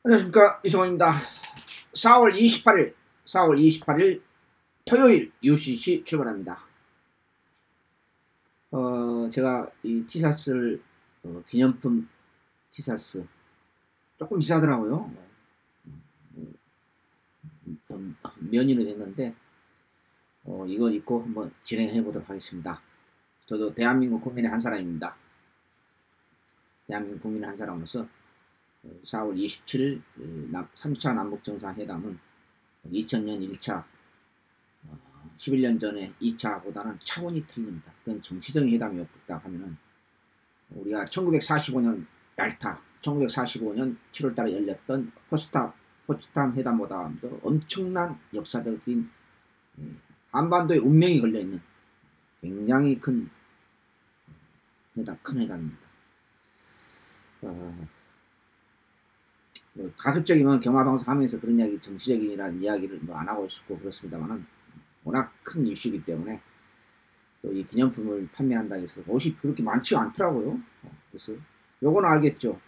안녕하십니까, 이성원입니다. 4월 28일 토요일 UCC 출발합니다. 제가 이 티셔츠를 기념품 티셔츠 조금 비싸더라고요. 면인을 했는데 이거 입고 한번 진행해 보도록 하겠습니다. 저도 대한민국 국민의 한 사람입니다. 대한민국 국민의 한 사람으로서 4월 27일 3차 남북정상회담은 2000년 1차 11년 전에 2차보다는 차원이 틀립니다. 그건 정치적인 회담이었다 하면은 우리가 1945년 얄타, 1945년 7월달에 열렸던 포츠담 회담보다도 엄청난 역사적인 한반도의 운명이 걸려있는 굉장히 큰 회담입니다. 가급적이면 경마방송 하면서 그런 이야기, 정치적이라는 이야기를 안 하고 싶고 그렇습니다만은 워낙 큰 이슈이기 때문에 또 이 기념품을 판매한다 해서 옷이 그렇게 많지가 않더라고요. 그래서 요거는 알겠죠.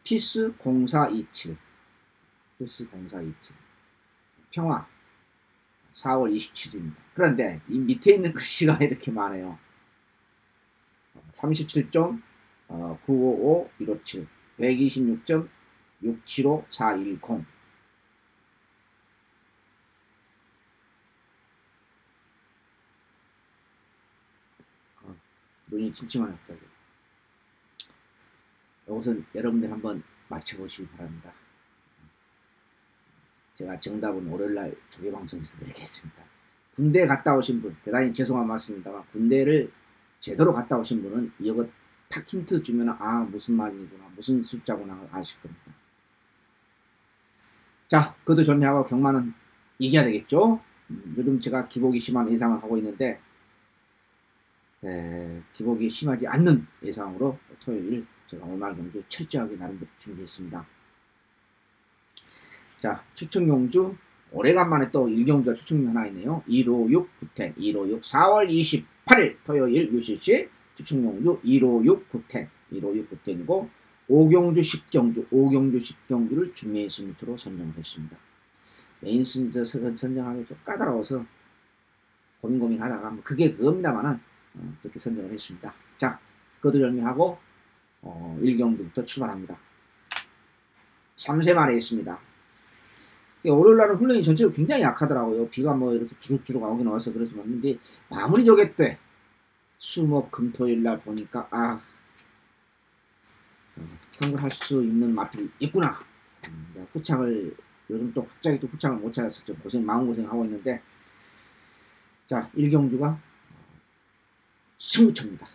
피스 0427 피스 0427 평화 4월 27일입니다. 그런데 이 밑에 있는 글씨가 이렇게 많아요. 37.955157 126.675410 눈이 침침하네 갑자기. 이것은 여러분들 한번 맞춰보시기 바랍니다. 제가 정답은 월요일날 조개방송에서 드리겠습니다. 군대 갔다 오신 분, 대단히 죄송한 말씀입니다만 군대를 제대로 갔다 오신 분은 이거 탁 힌트 주면 무슨 말이구나, 무슨 숫자구나 아실 겁니다. 자, 그것도 정리하고 경마는 이겨야 되겠죠. 요즘 제가 기복이 심한 예상을 하고 있는데 기복이 심하지 않는 예상으로 토요일 제가 오늘 경주 철저하게 나름대로 준비했습니다. 자, 추측용주 오래간만에 또 일경주가 추측용 하나 있네요. 156 9텐 156 4월 28일 토요일 UCC 추측용주 156 9텐 156 9텐이고 5경주 10경주 5경주 10경주를 준비의 스미트로 선정을 했습니다. 메인 스미트 선정하기 좀 까다로워서 고민하다가 그게 그겁니다만은 그렇게 선정을 했습니다. 자, 그것도 정리하고 1경주부터 출발합니다. 3세 말에 있습니다. 월요일날은 훈련이 전체로 굉장히 약하더라고요. 비가 뭐 이렇게 주룩주룩 오긴 와서 그러지만 근데 마무리 저게 때 수목금토일날 보니까 참고할 수 있는 마필이 있구나. 후창을 요즘 또 갑자기 또 후창을 못 찾아서 좀 마음고생하고 있는데 자, 1경주가 승부처입니다.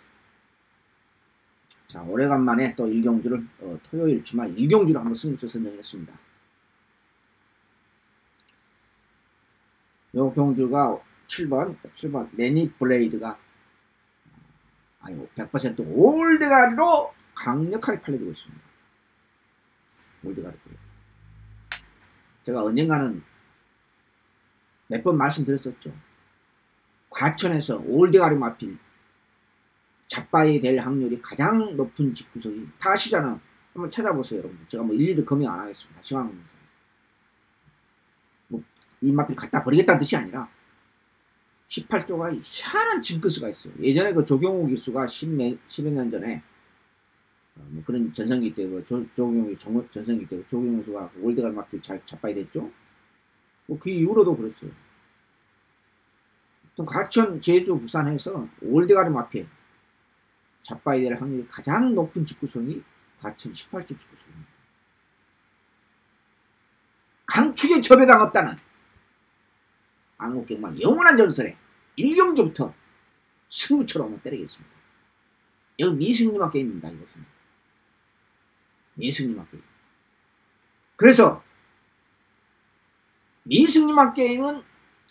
자, 오래간만에 또 1경주를 토요일 주말 1경주를 한번 승부처 선정했습니다. 요 경주가 7번 매니 블레이드가 100% 올드가리로 강력하게 팔려지고 있습니다. 올드가리. 제가 언젠가는 몇 번 말씀드렸었죠. 과천에서 올드가리 마필 잡바이 될 확률이 가장 높은 집구석이 다 아시잖아요. 한번 찾아보세요, 여러분들. 제가 뭐 일일이 검역 안 하겠습니다. 시황하면서. 이 마필 갖다 버리겠다는 뜻이 아니라 18조가 희한한 징크스가 있어요. 예전에 그 조경호 기수가 10여 년 전에 뭐 그런 전성기 때 조경호 전성기 때 조경호 기수가 월드가리 마필 잘 잡아야 됐죠. 그 이후로도 그랬어요. 또 과천, 제주, 부산에서 월드가리 마필 잡아야 될 확률이 가장 높은 집구성이 과천 18조 집구성입니다. 강축에 접해당 없다는 안국경마 영원한 전설에 1경주부터 승부처로 한번 때리겠습니다. 여기 미승리마 게임입니다. 이것은 미승리마 게임. 그래서 미승리마 게임은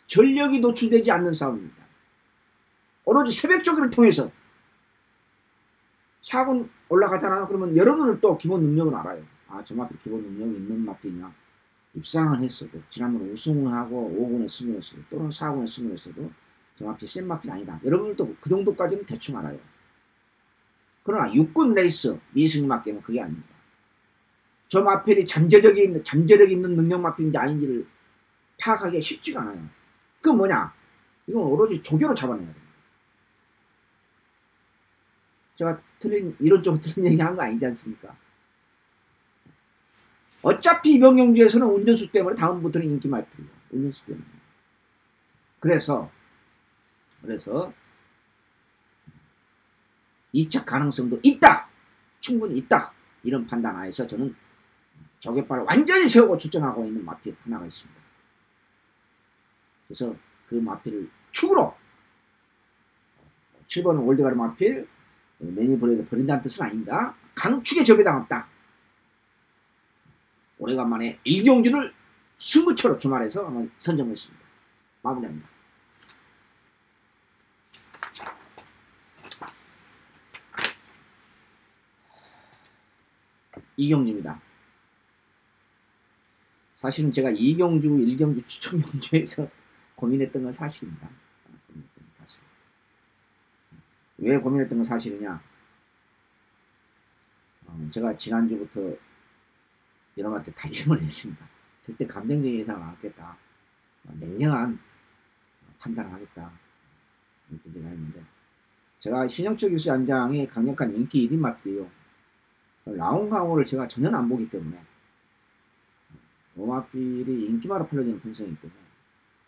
전력이 노출되지 않는 싸움입니다. 오로지 새벽조기를 통해서 사군 올라가잖아요. 그러면 여러분을 또 기본 능력은 알아요. 저 마필 기본 능력이 있는 마필이냐. 입상을 했어도 지난번 우승을 하고 5군에 승을 했어도 또는 4군에 승을 했어도 저 마필 센 마필이 아니다. 여러분들도 그 정도까지는 대충 알아요. 그러나 육군 레이스 미승리마 게임은 그게 아닙니다. 저 마필이 잠재력 있는 능력 마필인지 아닌지를 파악하기가 쉽지가 않아요. 그건 뭐냐? 이건 오로지 조교로 잡아내야 됩니다. 제가 이론적으로 틀린 얘기 한 거 아니지 않습니까? 어차피 이병영주에서는 운전수 때문에 다음부터는 인기 마필이에요. 운전수 때문에. 그래서 2차 가능성도 있다. 충분히 있다. 이런 판단 하에서 저는 조개발을 완전히 세우고 출전하고 있는 마필 하나가 있습니다. 그래서 그 마필을 축으로 7번 월드가르 마필 매니브레이드 버린다는 뜻은 아닙니다. 강축에 접해당했다. 오래간만에 일경주를 승부처로 주말에서 한번 선정했습니다. 마무리합니다. 이경주입니다. 사실은 제가 이경주, 일경주, 추천경주에서 고민했던 건 사실입니다. 왜 고민했던 건 사실이냐? 제가 지난주부터 여러분한테 다짐을 했습니다. 절대 감정적인 예상을 안 하겠다. 냉정한 판단을 하겠다. 이렇게 제가 했는데, 제가 신영철 교수 연장의 강력한 인기 1인 마필이에요. 라운 강호를 제가 전혀 안 보기 때문에 오마필이 인기마로 팔려지는 편성이기 때문에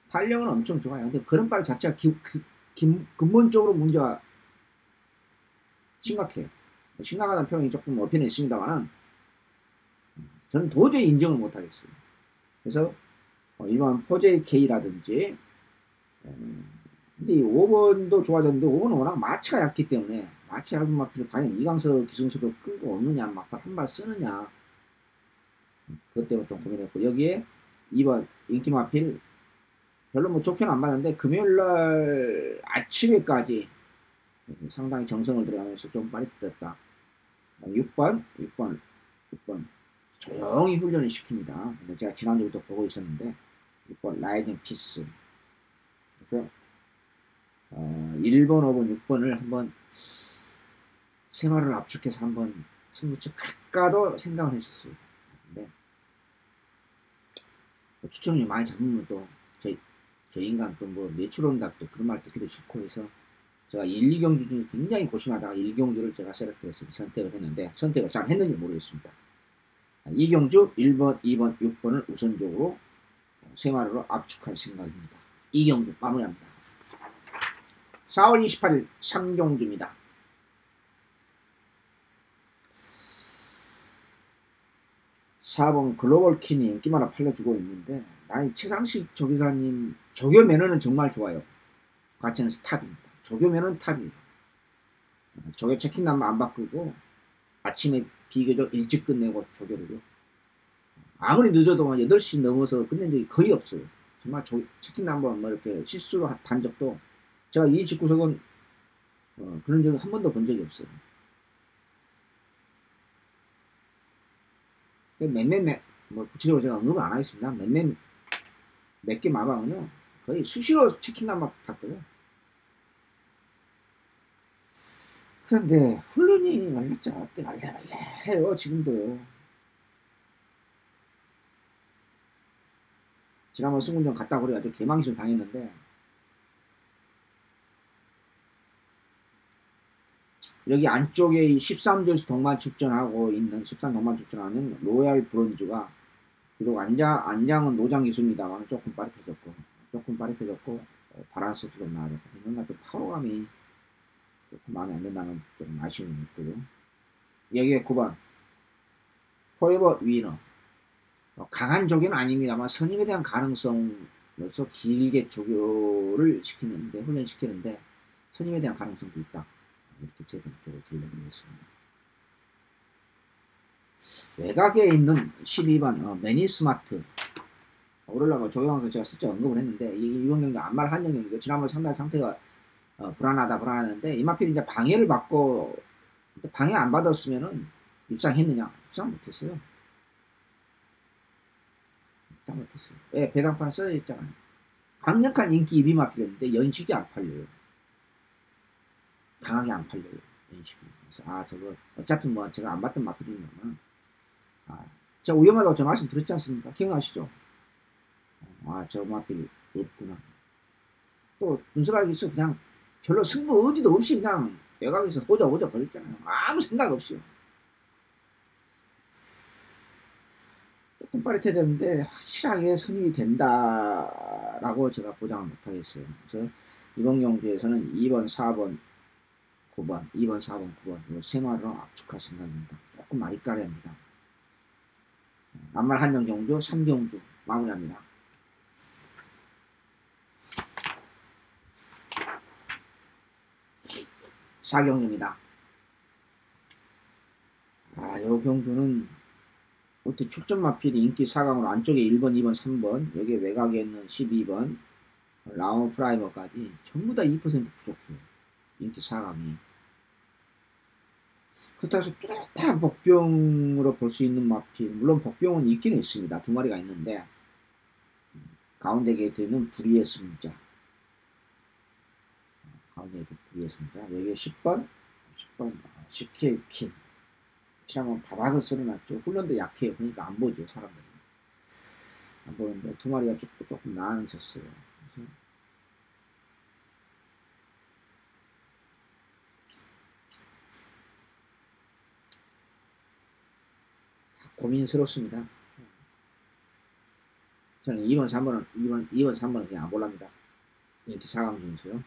탄력은 엄청 좋아요. 근데 그런 발 자체가 근본적으로 문제가 심각해요. 심각하다는 표현이 조금 어필은 있습니다만 저는 도저히 인정을 못하겠어요. 그래서 일반 포제 K라든지 근데 5번도 좋아졌는데 5번은 워낙 마취가 얇기 때문에 마취 얇은 마필을 과연 이강석 기승수를 끌고 없느냐 막발 한 발 쓰느냐 그것 때문에 좀 고민했고 여기에 2번 인기 마필 별로 뭐 좋게는 안 봤는데 금요일날 아침에까지 상당히 정성을 들여가면서 좀 빠릿해졌다. 6번 조용히 훈련을 시킵니다. 근데 제가 지난주부터 보고 있었는데 6번 라이딩 피스. 그래서 1번, 5번, 6번을 한번 생활을 압축해서 한번 승부처 갈까도 생각을 했었어요. 근데 추천을 많이 잡으면 또 저 인간 또 뭐 매출 온다 또 그런 말 듣기도 싫고 해서 제가 1, 2경주 중에 굉장히 고심하다가 1경주를 제가 선택을 했는데 선택을 잘 했는지 모르겠습니다. 2경주 1번, 2번, 6번을 우선적으로 생활으로 압축할 생각입니다. 2경주 마무리합니다. 4월 28일 3경주입니다. 4번 글로벌 킨이 인기마다 팔려주고 있는데 나이 최상식 조교사님 조교 매너는 정말 좋아요. 가치는 스탑입니다. 조교 매너는 탑이에요. 조교 체킹 남만 안 바꾸고 아침에 비교적 일찍 끝내고 조교를요. 아무리 늦어도 8시 넘어서 끝낸 적이 거의 없어요. 정말 체킹 남번 뭐 이렇게 실수로 단 적도 제가 이 집구석은 그런 적은 한 번도 본 적이 없어요. 뭐 구체적으로 제가 언급을 안 하겠습니다. 몇 개 마방은요 거의 수시로 체킹만 봤고요. 그런데 훈련이 알렸죠. 알래 해요 지금도요. 지난번 승군전 갔다 그래가지고 개망신을 당했는데 여기 안쪽에 13조에서 동반 출전하고 있는 13 동반 출전하는 로얄 브론즈가 비록 안장은 노장 기수입니다만 조금 빠릿해졌고 바란스도 좀 나아졌고 뭔가 좀 파워감이 조금 마음에 안 든다는 좀 아쉬움이 있고요. 여기에 9번 포에버 위너 강한 조교는 아닙니다만 선임에 대한 가능성으로서 길게 조교를 시키는데 훈련시키는데 선임에 대한 가능성도 있다. 이렇게 제도적으로 들려드리겠습니다. 외곽에 있는 12번 매니스마트 오르려면 조용하게 제가 슬쩍 언급을 했는데 이번 경기 안말 한정경기가 지난번 상당히 상태가 불안하는데 이마필이 이제 방해를 받고 방해 안 받았으면은 입상했느냐? 입상 못했어요. 왜? 배당판 써져 있잖아요. 강력한 인기 1위 마필이었는데 연식이 안 팔려요. 강하게 안 팔려요. 연식이. 그래서 저거 어차피 뭐 제가 안 봤던 마필이면 제가 위험하다고 제가 말씀드렸지 않습니까? 기억나시죠? 아, 저 마필 없구나. 또 눈썹알기 있어 그냥 별로 승부 의지도 없이 그냥 외곽에서 호적호적 거렸잖아요. 아무 생각 없이요. 조금 빠릿해야 되는데 확실하게 선임이 된다라고 제가 보장을 못하겠어요. 그래서 이번 경주에서는 2번, 4번, 9번, 2번, 4번, 9번 이 세 마리로 압축할 생각입니다. 조금 아리까리합니다. 만말 한정 경주 3경주 마무리합니다. 4경주입니다. 아, 요 경주는 어떻게 축전 마필이 인기 4강으로 안쪽에 1번, 2번, 3번 여기 외곽에 있는 12번 라운 프라이머까지 전부 다 2% 부족해요. 인기 4강이. 그렇다고 해서 뚜렷한 복병으로 볼 수 있는 마필, 물론 복병은 있기는 있습니다. 두 마리가 있는데 가운데 게이트는 불의의 승자, 가운데 게이트 불의의 승자, 여기에 10번 10K 킹 지난번 바닥을 쓸어놨죠. 훈련도 약해요. 그러니까 안 보죠. 사람들이 안 보는데 두 마리가 조금 나아졌어요. 그래서 고민스럽습니다. 저는 2번, 3번은 그냥 안 볼랍니다. 이렇게 4강 중에서요.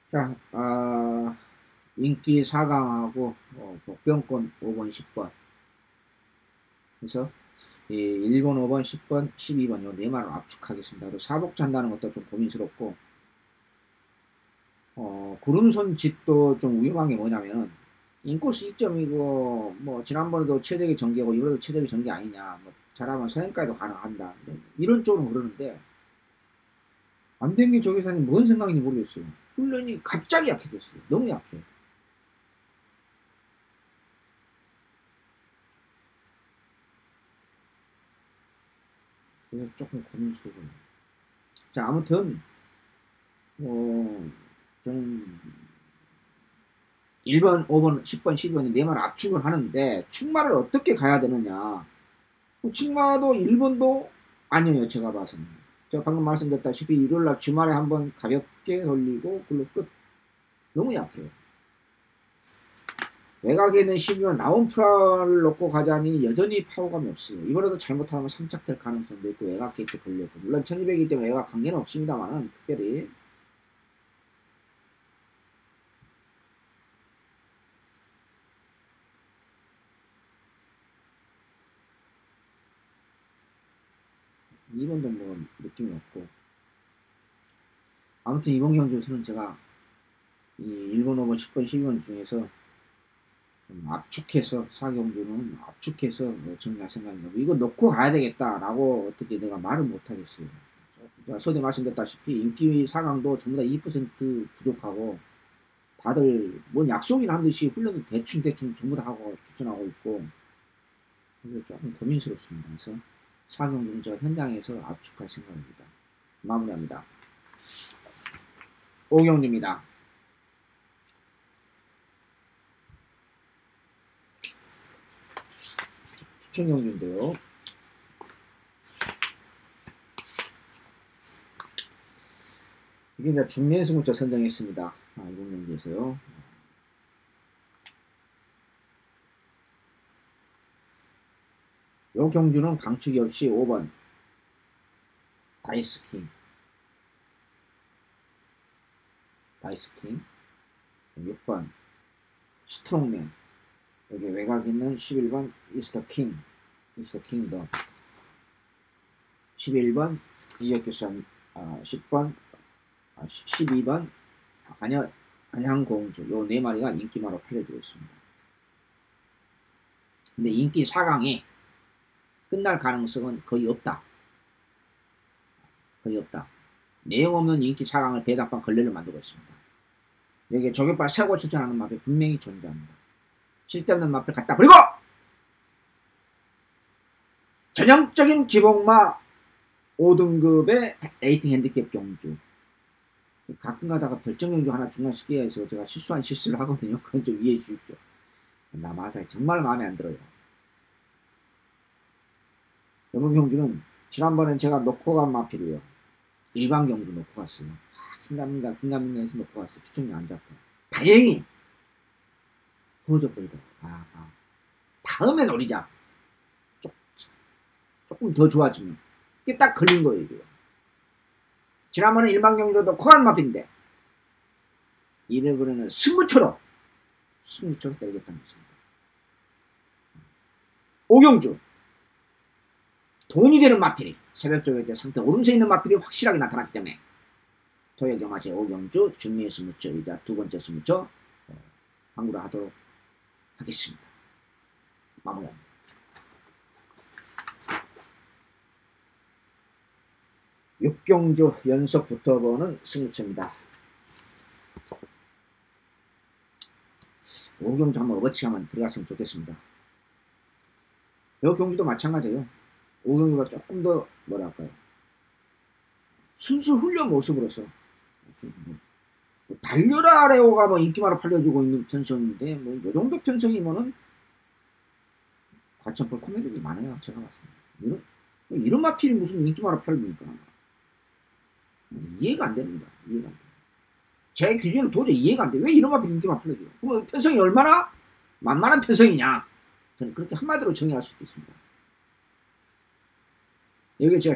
자, 인기 4강하고 복병권 5번, 10번. 그래서 1번, 5번, 10번, 12번 요 네 마리를 압축하겠습니다. 또 사복자 한다는 것도 좀 고민스럽고 구름손 짓도 좀 위험한 게 뭐냐면은 인코스 2점이고 뭐 지난번에도 최적의 전개고 이번에도 최적의 전개 아니냐 뭐 잘하면 선행까지도 가능한다 이런 쪽으로 그러는데 안병기 조교사님 뭔 생각인지 모르겠어요. 훈련이 갑자기 약해졌어요. 너무 약해. 그래서 조금 고민스러워요. 자, 아무튼 저는 1번, 5번, 10번, 12번이 네 마리 압축을 하는데 축마를 어떻게 가야 되느냐. 축마도 1번도 아니에요. 제가 봐서는. 제가 방금 말씀드렸다시피 일요일날 주말에 한번 가볍게 돌리고 그걸로 끝. 너무 약해요. 외곽에 있는 12번 라운프라를 놓고 가자니 여전히 파워감이 없어요. 이번에도 잘못하면 3착될 가능성도 있고 외곽 게이트 걸렸고 물론 1200이기 때문에 외곽 관계는 없습니다만은 특별히 2번도 뭐 느낌이 없고 아무튼 이번 경주에서는 제가 이 1번, 5번, 10번, 12번 중에서 좀 압축해서 4경주는 압축해서 정리할 생각입니다. 이거 넣고 가야 되겠다라고 어떻게 내가 말을 못하겠어요. 서두에 말씀드렸다시피 인기 4강도 전부 다 2% 부족하고 다들 뭔 약속이나 한 듯이 훈련도 대충 전부 다 하고 추천하고 있고 그래서 조금 고민스럽습니다. 그래서 4경주는 제가 현장에서 압축할 생각입니다. 마무리합니다. 5경주입니다. 추천경주인데요. 이게 이제 중년 승부처 선정했습니다. 이번 경주에서요. 요 경주는 강축이 없이 5번 다이스킹 6번 스트롱맨 여기 외곽 있는 11번 이스터 킹덤 11번 이혁규선 10번 12번 안양공주 요 네 마리가 인기마로 팔려지고 있습니다. 근데 인기 4강이 끝날 가능성은 거의 없다. 내용 없는 인기 4강을 배당판 걸레를 만들고 있습니다. 여기에 저격발 최고 추천하는 마필 분명히 존재합니다. 쓸데없는 마필 갖다 버리고 전형적인 기복마 5등급의 레이팅 핸디캡 경주 가끔 가다가 별정 경주 하나 중간시키기 위해서 제가 실수를 하거든요. 그건 좀 이해해 주십시오. 나 마사에 정말 마음에 안 들어요. 이번 경주는 지난번엔 제가 놓고 간 마필이에요. 일반 경주 놓고 갔어요. 긴가민가해서 놓고 갔어요. 추천이 안 잡고. 다행히 허우적거리더라고요. 다음에 노리자. 조금 더 좋아지면. 이게 딱 걸린 거예요. 이게요. 지난번에 일반 경주로 놓고 간 마필인데 이번에는 승부처로 때리겠다는 것입니다. 오경주 돈이 되는 마필이 새벽 조회 때 상태 오름세 있는 마필이 확실하게 나타났기 때문에 토요경화제 오경주 준비의 승부처이자 두 번째 승부처 항구를 하도록 하겠습니다. 마무리합니다. 육경주 연속 붙어보는 승부처입니다. 오경주 한번 어버치 한번 들어갔으면 좋겠습니다. 이 경주도 마찬가지예요. 오경주가 조금 더 뭐랄까요, 순수 훈련 모습으로서 달려라 레오가 뭐 인기마로 팔려주고 있는 편성인데 뭐 이 정도 편성이면은 과천풀 코미디들이 많아요. 제가 봤습니다. 이런 마필이 무슨 인기마로 팔립니까? 이해가 안 됩니다. 이해가 안 돼요. 제 기준은 도저히 이해가 안 돼요. 왜 이런 마필이 인기마로 팔려줘요? 그럼 편성이 얼마나 만만한 편성이냐? 저는 그렇게 한마디로 정의할 수 있겠습니다. 여기 제가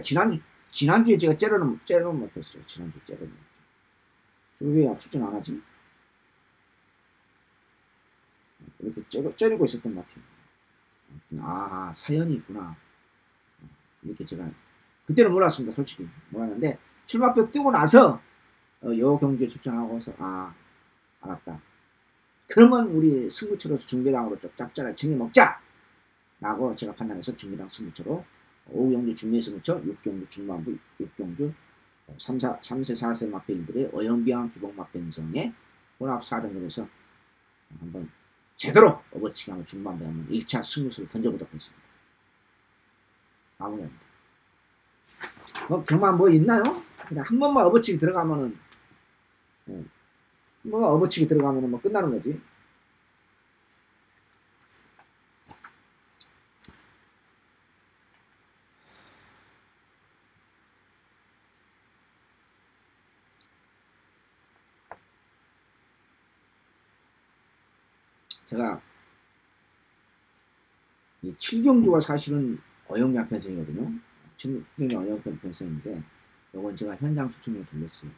지난주에 제가 째려놓은 마필이었어요. 지난주 째려놓은 마필. 왜 추천 안 하지? 이렇게 째리고 있었던 마필. 사연이 있구나. 이렇게 제가 그때는 몰랐습니다. 솔직히 몰랐는데 출마표 뜨고 나서 여 경기에 추천하고서 알았다. 그러면 우리 승부처로서 중계당으로 좀 짭짤하게 챙겨 먹자 라고 제가 판단해서 중계당 승부처로 5경주 준비 승부처, 6경주 중반부, 6경주 3세 4세 마필들의 어영비한 기복 마편성의 혼합 4등급에서 한번 제대로 어버치기 한번 중반부에 한번 1차 승부수를 던져보도록 하겠습니다. 마무리합니다. 경만 뭐 있나요? 그냥 한 번만 어버치기 들어가면은 뭐 끝나는 거지. 제가 이 7경주가 사실은 어영량 편성이거든요. 7경주 어영량 편성인데 이건 제가 현장 추천에 돌렸어요.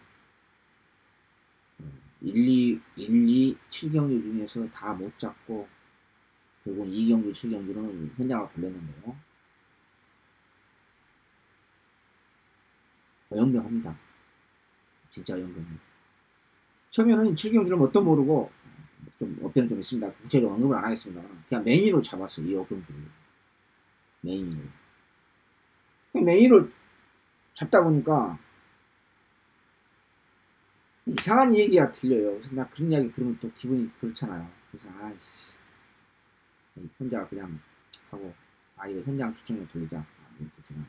1, 2, 7경주 중에서 다 못 잡고 결국 2경주, 7경주는 현장으로 돌렸는데요. 어영명합니다. 진짜 어영명합니다. 처음에는 7경주를 뭣도 모르고 좀 어편은 좀 있습니다. 구체적으로 언급을 안 하겠습니다. 그냥 메인으로 잡았어요. 이 어경주를. 메인으로 잡다 보니까 이상한 얘기가 들려요. 그래서 나 그런 이야기 들으면 또 기분이 그렇잖아요. 그래서 혼자 그냥 하고 이거 현장 추천에 돌리자 이렇게 제가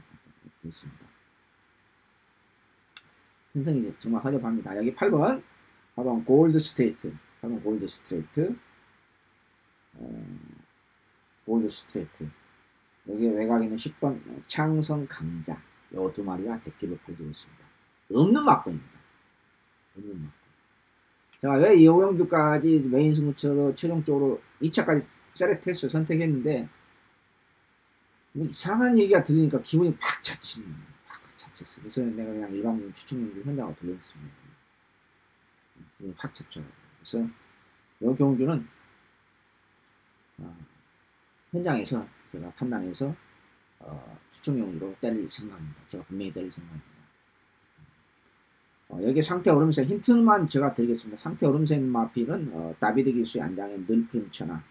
했습니다. 현성이 정말 허접합니다. 여기 8번 골드 스트레이트. 8번 골드 스트레이트. 여기 외곽에는 10번 창성 강자. 요 두 마리가 대기로 팔리고 있습니다. 없는 막번입니다. 제가 왜 이 오경주까지 메인 승부처로 최종적으로 2차까지 세레테스 선택했는데 뭐 이상한 얘기가 들리니까 기분이 팍 차치네요. 그래서 내가 그냥 일반적인 추천용주 현장으로 돌렸습니다. 기분이 확 찼죠. 그래서 이 경주는 현장에서 제가 판단해서 추천용주로 때릴 생각입니다. 제가 분명히 때릴 생각입니다. 여기 상태 오름세 힌트만 제가 드리겠습니다. 상태 오름세 마필은 다비드 기수의 안장의 늘프림처나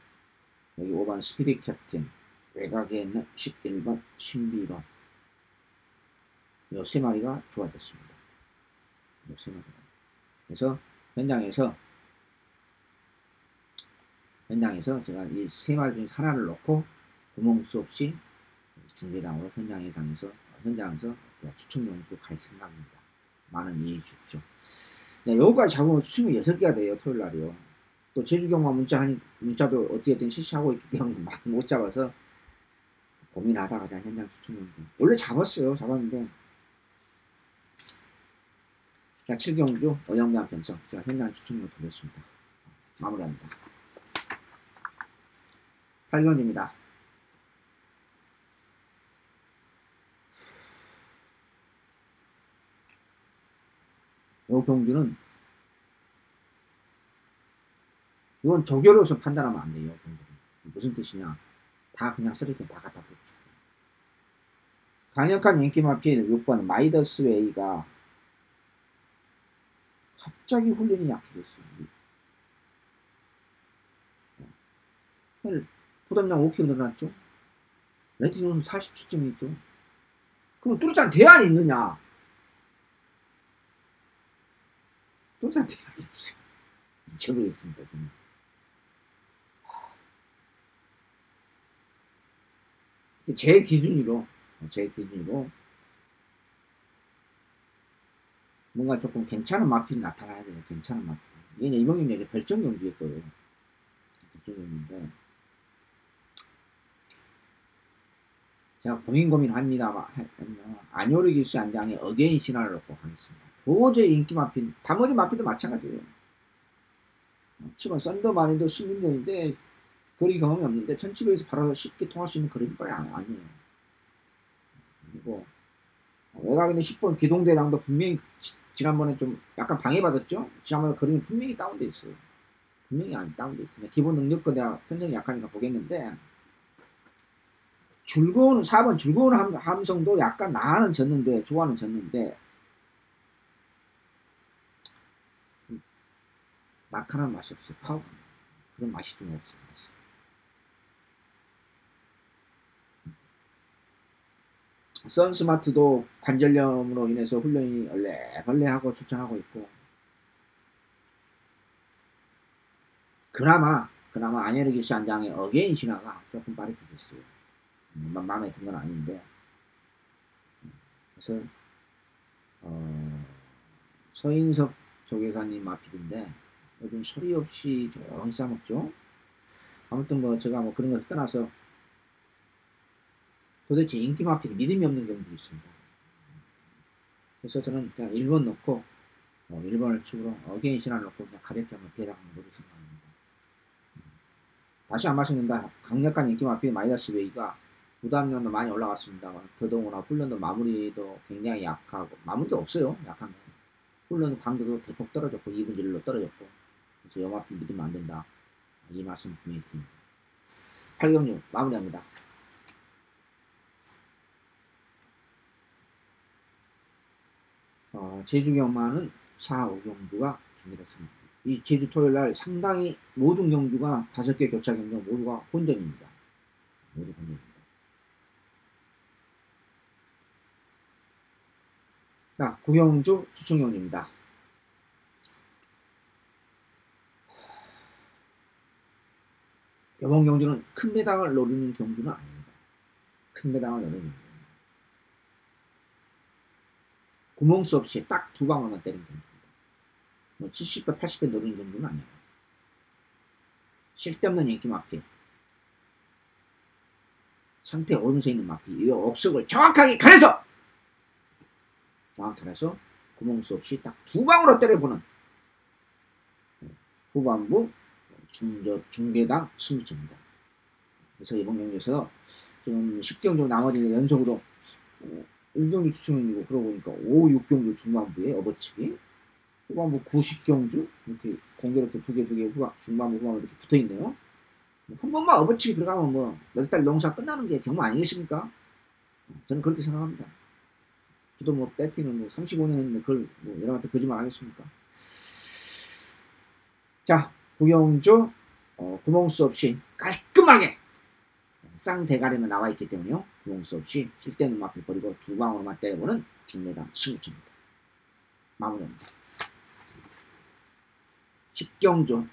여기 5번 스피릿 캡틴 외곽에 있는 11번 신비론 요 세 마리가 좋아졌습니다. 요 세 마리가. 그래서 현장에서 제가 이 세 마리 중에 하나를 넣고 구멍수 없이 중계당으로 현장에서 추천용주로 갈 생각입니다. 많은 이해해 주십시오. 네, 여기까지 잡으면 수심이 6개가 돼요. 토요일날이요. 또 제주경마 문자도 어떻게든 실시하고 있기 때문에 막 못 잡아서 고민하다가 제가 현장 추천경주 원래 잡았는데 자 7경주 어영장 편성 제가 현장 추천경주 돌렸습니다. 마무리합니다. 8경주입니다. 요 경주는 이건 조교로서 판단하면 안 돼요. 무슨 뜻이냐? 다 그냥 쓰레기 다 갖다 붙죠. 강력한 인기 마필 6번 마이더스웨이가 갑자기 훈련이 약해졌어요. 부담량 5kg 늘어났죠? 레이팅 점수 47점이 있죠? 그럼 뚜렷한 대안이 있느냐? 뚜렷한 대안이 없어요. 미쳐버리겠습니다, 저는. 제 기준으로 뭔가 조금 괜찮은 마필이 나타나야 돼요. 괜찮은 마필. 얘는 이번에 별점 경기였어요. 별점 경기인데 제가 고민합니다만 안요르기스 안장에 어게인 신화를 넣고 가겠습니다. 도저히 인기 마필, 나머지 마필도 마찬가지예요. 치면 썬더 마린도 16년인데 거리 경험이 없는데 1700에서 바로 쉽게 통할 수 있는 그림이 아니에요. 그리고 외곽에는 10번 기동대장도 분명히 지난번에 좀 약간 방해받았죠? 지난번에 그림이 분명히 다운돼 있어요. 분명히 안 다운돼 있어요. 기본 능력과 내가 편성이 약하니까 보겠는데 즐거운 4번 즐거운 함성도 약간 나는 졌는데 좋아는 졌는데 마카는 맛이 없어요. 파워 그런 맛이 좀 없어요. 맛이. 선스마트도 관절염으로 인해서 훈련이 얼레벌레하고 추천하고 있고 그나마 안예르기스 안장의 어게인 신화가 조금 빠릿해졌어요. 마음에 든 건 아닌데 그래서 서인석 조계사님 마필인데 요즘 소리 없이 조용히 싸먹죠. 아무튼 뭐 제가 뭐 그런 걸 떠나서 도대체 인기 마필이 믿음이 없는 경우도 있습니다. 그래서 저는 그냥 1번 넣고 1번을 축으로 어게인 신화를 넣고 그냥 가볍게 한번 배당하는 노리 생각합니다. 다시 안 마시는다. 강력한 인기 마필 마이더스 웨이가 부담량도 많이 올라갔습니다만 더더구나 훈련도 마무리도 굉장히 약하고 마무리도 없어요. 약한 거. 훈련 강도도 대폭 떨어졌고 2분 1로 떨어졌고 그래서 여마필 믿으면 안 된다. 이 말씀 분명히 드립니다. 8경주 마무리합니다. 제주 경마는 4, 5경주가 준비됐습니다. 이 제주 토요일날 상당히 모든 경주가 5개 교차 경주 모두가 혼전입니다. 모두 혼전입니다. 자, 9경주 추천경주입니다. 이번 경주는 큰 배당을 노리는 경주는 아닙니다. 큰 배당을 노리는 경주입니다. 구멍수 없이 딱 2방울만 때리는 경주입니다. 뭐 70배, 80배 노리는 경주는 아니에요. 쓸데없는 인기 마필. 상태 오른쪽에 있는 마필. 이 억석을 정확하게 가려서 구멍수 없이 딱 2방울로 때려보는 후반부 중계당 승부처입니다. 그래서 이번 경기에서 지금 10경주 나머지 연속으로 1경주 추천이고 그러고 보니까 5, 6경주 중반부에 업어치기 후반부 90경주 이렇게 공교롭게 두 개 중반부 후반부 이렇게 붙어있네요. 한 번만 업어치기 들어가면 뭐 몇 달 농사 끝나는 게 경마 아니겠습니까? 저는 그렇게 생각합니다. 저도 뭐 배팅은 뭐 35년 했는데 그걸 뭐 여러분한테 거짓말 하겠습니까? 자, 9경주 구멍수 없이 깔끔하게 쌍대가리는 나와있기 때문에요. 구멍수 없이 쓸데없는 마필 버리고 2방울만 때려보는 중매당 승부처입니다. 마무리합니다. 10경주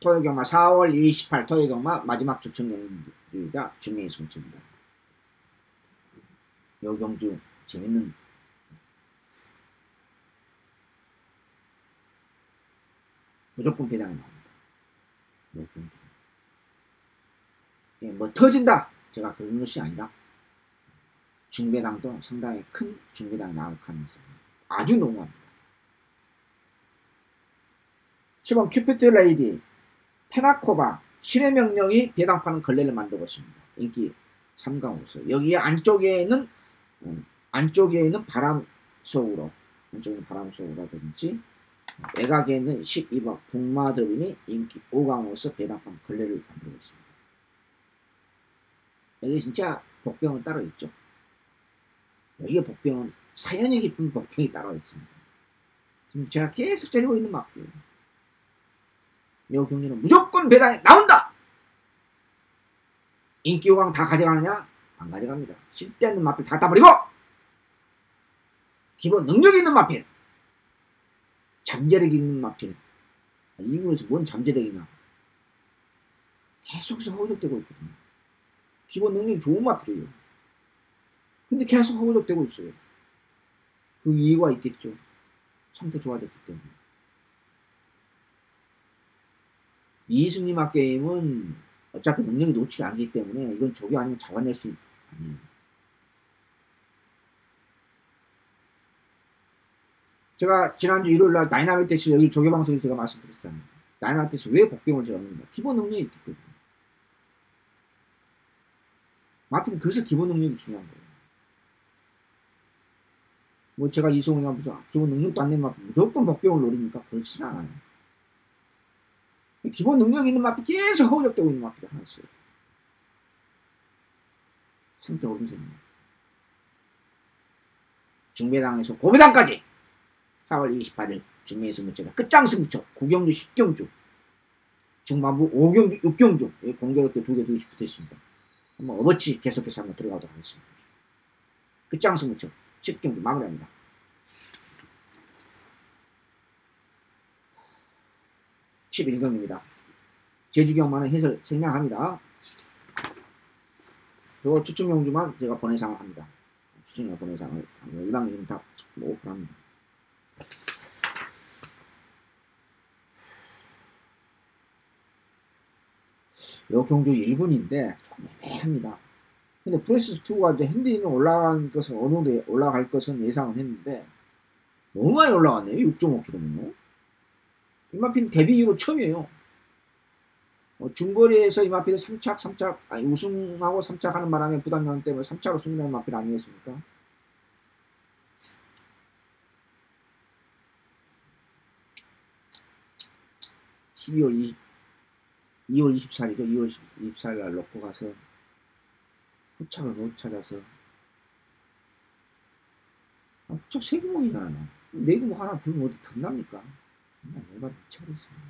토요경마 4월 28 토요경마 마지막 추천경주가 중매의 승부처입니다. 요 경주 재밌는 무조건 배당이 나옵니다. 요 경주 뭐 터진다 제가 그런 것이 아니라 중배당도 상당히 큰 중배당이 나올 가능성이 아주 농후합니다. 7번 큐피트 레이디 페나코바 신의 명령이 배당파는 걸레를 만들고 있습니다. 인기 3강호수. 여기 안쪽에는 바람 속으로 안쪽에는 외곽에 있는 12번 복마드림이 인기 5강호수 배당파 걸레를 만들고 있습니다. 여기 진짜 복병은 따로 있죠. 여기에 복병은 사연이 깊은 복병이 따로 있습니다. 지금 제가 계속 때리고 있는 마필이에요. 이 경기는 무조건 배당이 나온다! 인기 5강 다 가져가느냐? 안 가져갑니다. 쓸데없는 마필 다 따버리고! 기본 능력 있는 마필! 잠재력 있는 마필. 이구에서 뭔 잠재력이냐? 계속해서 허우적대고 있거든요. 기본 능력이 좋은 마필이에요. 근데 계속 허우적대고 있어요. 그 이유가 있겠죠. 상태 좋아졌기 때문에. 이승리마 게임은 어차피 능력이 놓치지 않기 때문에 이건 조교 아니면 잡아낼 수 아니에요. 제가 지난주 일요일날 다이나믹 대시 여기 조교방송에서 제가 말씀드렸잖아요. 다이나믹 대시 왜 복병을 제었느냐. 기본 능력이 있기 때문에. 마필은 그래서 기본 능력이 중요한 거예요. 뭐 제가 이승훈이가 무슨 기본 능력도 안 되는 마필 무조건 복병을 노립니까? 그렇지는 않아요. 기본 능력 있는 마필 계속 허우적대고 있는 마필이 하나 있어요. 상태 오름세입니다. 중배당에서 고배당까지 4월 28일 중매의 승부처가 끝장 승부처 9경주 10경주 중반부 5경주 6경주 공개롭게 2개씩 붙어있습니다. 한번 어버치 계속해서 한번 들어가도록 하겠습니다. 끝장 승부처 10경주 마무리합니다. (11경입니다) 제주경만은 해설 생략합니다. 요 추측용주만 제가 번외상을 합니다. 추측용 번외상을 일반적인 다 오픈합니다. 요 경주 1군인데 조금 애매합니다. 근데 프레스2가 이제 핸디는 올라간 것은 어느 정도 올라갈 것은 예상은 했는데 너무 많이 올라갔네요. 6.5km면요. 이마필 데뷔 이후로 처음이에요. 중거리에서 이마필이 우승하고 3착 하는 바람에 부담감 때문에 3착으로 승리한 마필 아니겠습니까? (2월 24일이죠. 2월 24일 날 놓고 가서 후착을 못 찾아서 후착 3구멍이잖아요. 4구멍 하나 불면 어디 탐납니까? 정말 열받아 미쳐버렸습니다.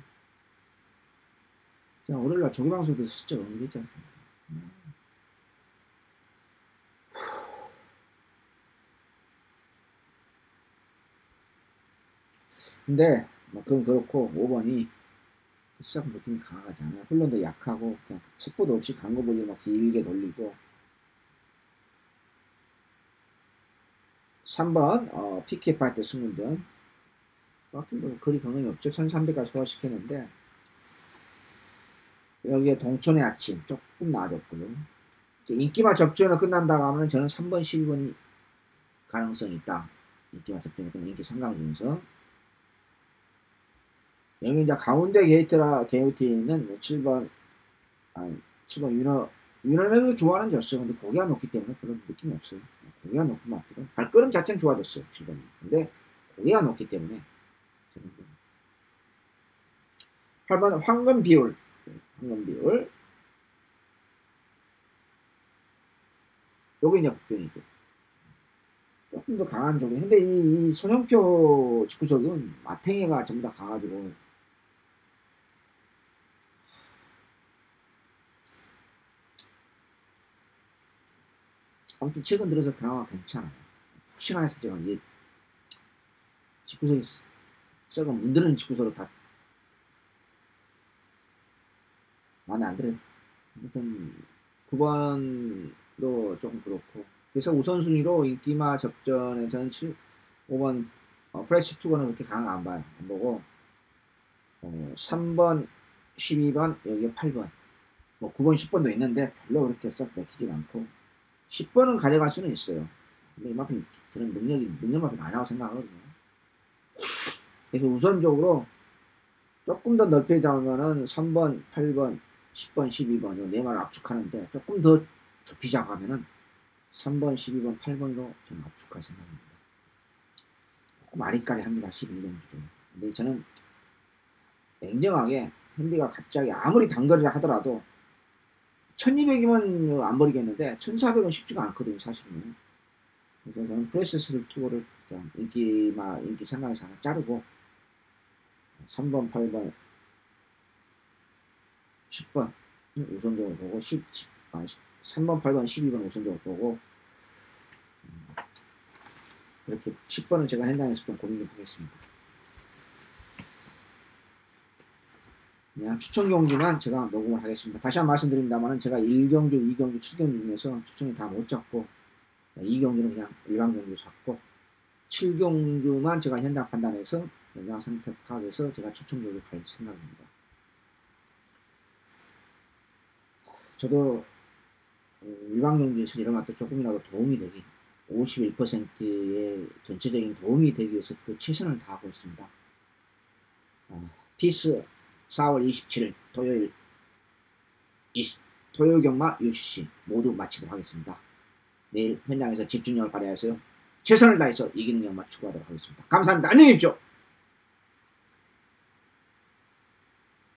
제가 월요일날 조기방송에 대해서 실제 언급했지 않습니까? 근데 그건 그렇고 5번이 시작 느낌이 강하지 않아요. 훈련도 약하고 그냥 스포도 없이 간 거 보지 막 길게 돌리고 3번 PK 파이터 승문전 거리 경험이 없죠. 1300까지 소화시켰는데 여기에 동촌의 아침 조금 나아졌고요. 인기마 접전으로 끝난다고 하면 저는 3번 12번이 가능성이 있다. 인기마 접전으로 끝난 인기 3강 중에서 여기 이제 가운데 게이트는 7번 윤호명이 좋아하는 졌어요. 근데 고개가 높기 때문에 그런 느낌이 없어요. 고개가 높은 마필은 발걸음 자체는 좋아졌어요. 7번이. 근데 고개가 높기 때문에 8번 황금비율 요게 이제 복병이죠. 조금 더 강한 쪽에. 근데 이 손영표 직구석은 마탱이가 전부 다 가가지고 아무튼 최근 들어서 그나마 괜찮아요. 혹시나 해서 제가 이게 직구석이 썩은 문드는 직구석으로 다 마음에 안 들어요. 아무튼 9번도 조금 그렇고 그래서 우선순위로 인기마 접전에 저는 5번 프레시 투거는 그렇게 강하게 안 봐요. 안 보고 3번 12번 여기에 8번 뭐 9번 10번도 있는데 별로 그렇게 썩 맥히지 않고 10번은 가져갈 수는 있어요. 근데 이만큼 저는 능력만큼 아니라고 생각하거든요. 그래서 우선적으로 조금 더 넓히자면은 3번, 8번, 10번, 12번 요 네 말을 압축하는데 조금 더 좁히자고 하면은 3번, 12번, 8번으로 저는 압축할 생각입니다. 조금 아리까리 합니다. 11경주도. 근데 저는 냉정하게 핸디가 갑자기 아무리 단거리를 하더라도 1200이면 안 버리겠는데 1400은 쉽지가 않거든요. 사실은. 그래서 저는 프레셔스 투어를 그냥 인기 생각해서 하나 자르고 3번, 8번, 10번 우선적으로 보고 3번, 8번, 12번 우선적으로 보고 이렇게 10번은 제가 현장에서 좀 고민해 보겠습니다. 그냥 추천 경주만 제가 녹음을 하겠습니다. 다시 한번 말씀드립니다만 제가 1경주, 2경주, 7경주 중에서 추천이 다 못 잡고 2경주는 그냥 일반 경주 잡고 7경주만 제가 현장 판단해서 현장 상태 파악해서 제가 추천 경주 갈 생각입니다. 저도 일반 경주에서 이런 조금이라도 도움이 되기 51%의 전체적인 도움이 되기 위해서 그 최선을 다하고 있습니다. 피스 4월 27일 토요일 경마 UCC 모두 마치도록 하겠습니다. 내일 현장에서 집중력을 발휘해서요 최선을 다해서 이기는 경마 추구하도록 하겠습니다. 감사합니다. 안녕히 계십시오.